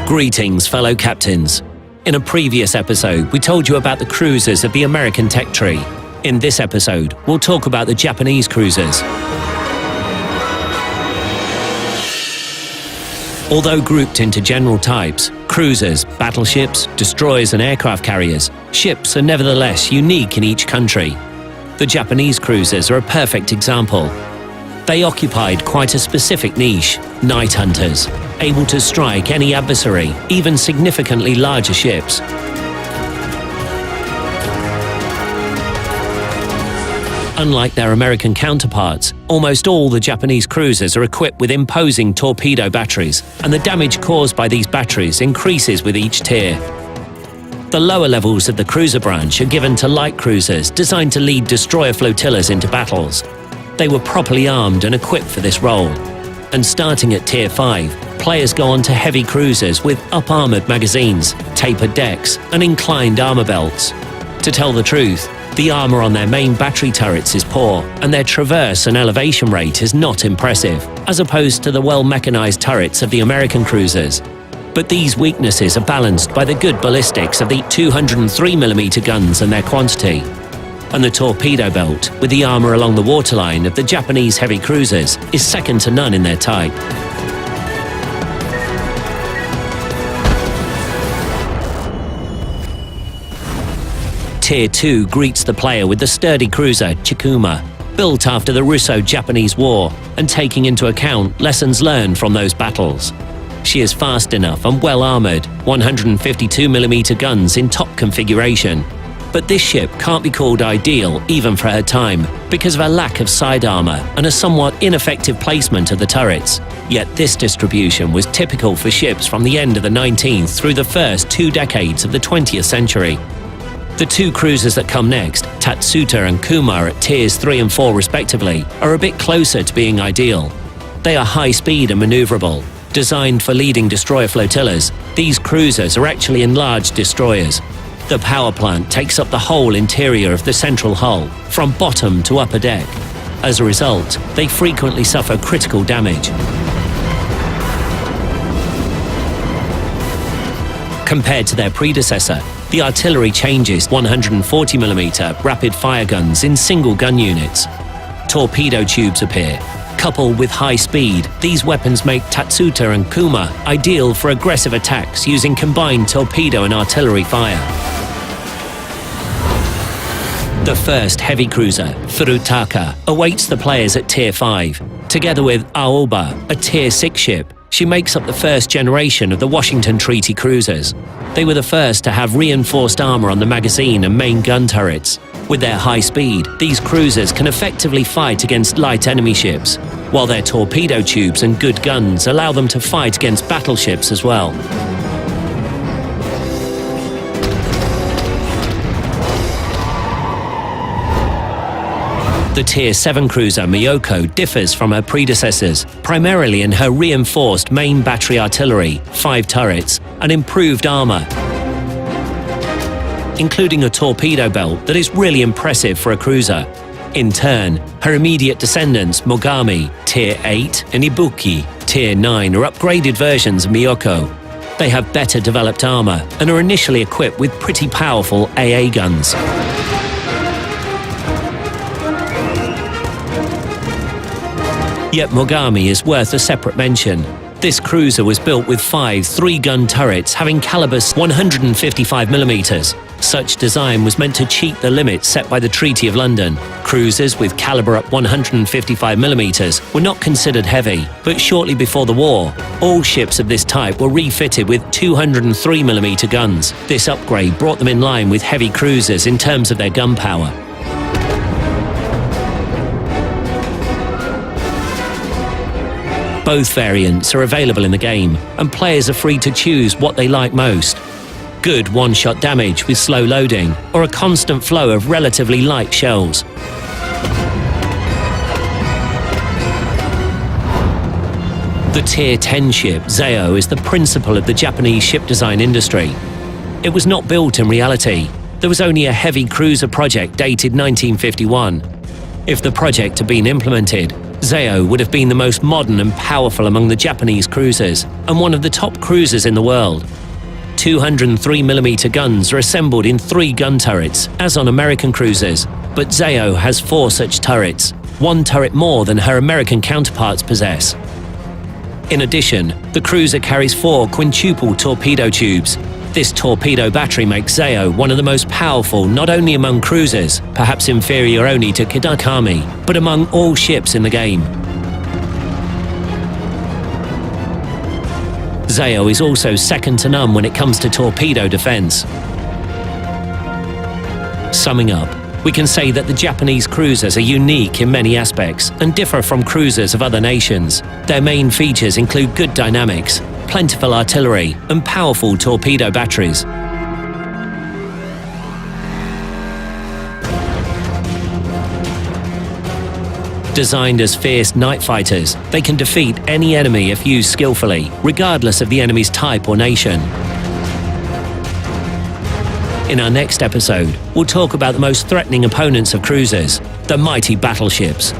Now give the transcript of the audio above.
Greetings, fellow captains. In a previous episode, we told you about the cruisers of the American tech tree. In this episode, we'll talk about the Japanese cruisers. Although grouped into general types, cruisers, battleships, destroyers and aircraft carriers, ships are nevertheless unique in each country. The Japanese cruisers are a perfect example. They occupied quite a specific niche, night hunters, able to strike any adversary, even significantly larger ships. Unlike their American counterparts, almost all the Japanese cruisers are equipped with imposing torpedo batteries, and the damage caused by these batteries increases with each tier. The lower levels of the cruiser branch are given to light cruisers designed to lead destroyer flotillas into battles. They were properly armed and equipped for this role. And starting at Tier 5, players go on to heavy cruisers with up-armored magazines, tapered decks, and inclined armor belts. To tell the truth, the armor on their main battery turrets is poor, and their traverse and elevation rate is not impressive, as opposed to the well-mechanized turrets of the American cruisers. But these weaknesses are balanced by the good ballistics of the 203mm guns and their quantity. And the torpedo belt, with the armor along the waterline of the Japanese heavy cruisers, is second to none in their type. Tier 2 greets the player with the sturdy cruiser Chikuma, built after the Russo-Japanese War and taking into account lessons learned from those battles. She is fast enough and well-armored, 152mm guns in top configuration. But this ship can't be called ideal even for her time because of a lack of side armor and a somewhat ineffective placement of the turrets. Yet this distribution was typical for ships from the end of the 19th through the first 2 decades of the 20th century. The 2 cruisers that come next, Tatsuta and Kuma at tiers 3 and 4 respectively, are a bit closer to being ideal. They are high speed and maneuverable. Designed for leading destroyer flotillas, these cruisers are actually enlarged destroyers. The power plant takes up the whole interior of the central hull, from bottom to upper deck. As a result, they frequently suffer critical damage. Compared to their predecessor, the artillery changes 140mm rapid-fire guns in single gun units. Torpedo tubes appear. Coupled with high speed, these weapons make Tatsuta and Kuma ideal for aggressive attacks using combined torpedo and artillery fire. The first heavy cruiser, Furutaka, awaits the players at Tier 5. Together with Aoba, a Tier 6 ship, she makes up the first generation of the Washington Treaty cruisers. They were the first to have reinforced armor on the magazine and main gun turrets. With their high speed, these cruisers can effectively fight against light enemy ships, while their torpedo tubes and good guns allow them to fight against battleships as well. The Tier 7 cruiser Miyoko differs from her predecessors, primarily in her reinforced main battery artillery, 5 turrets, and improved armor, including a torpedo belt that is really impressive for a cruiser. In turn, her immediate descendants Mogami, Tier 8, and Ibuki, Tier 9, are upgraded versions of Miyoko. They have better developed armor and are initially equipped with pretty powerful AA guns. Yet Mogami is worth a separate mention. This cruiser was built with 5 3-gun turrets having calibers 155mm. Such design was meant to cheat the limits set by the Treaty of London. Cruisers with caliber up 155mm were not considered heavy, but shortly before the war, all ships of this type were refitted with 203mm guns. This upgrade brought them in line with heavy cruisers in terms of their gun power. Both variants are available in the game, and players are free to choose what they like most. Good one-shot damage with slow loading, or a constant flow of relatively light shells. The Tier 10 ship, Zeo, is the principle of the Japanese ship design industry. It was not built in reality. There was only a heavy cruiser project dated 1951. If the project had been implemented, Zao would have been the most modern and powerful among the Japanese cruisers, and one of the top cruisers in the world. 203mm guns are assembled in 3 gun turrets, as on American cruisers, but Zao has 4 such turrets, 1 turret more than her American counterparts possess. In addition, the cruiser carries 4 quintuple torpedo tubes. This torpedo battery makes Zao one of the most powerful not only among cruisers, perhaps inferior only to Kidakami, but among all ships in the game. Zao is also second to none when it comes to torpedo defense. Summing up, we can say that the Japanese cruisers are unique in many aspects and differ from cruisers of other nations. Their main features include good dynamics, plentiful artillery, and powerful torpedo batteries. Designed as fierce night fighters, they can defeat any enemy if used skillfully, regardless of the enemy's type or nation. In our next episode, we'll talk about the most threatening opponents of cruisers, the mighty battleships.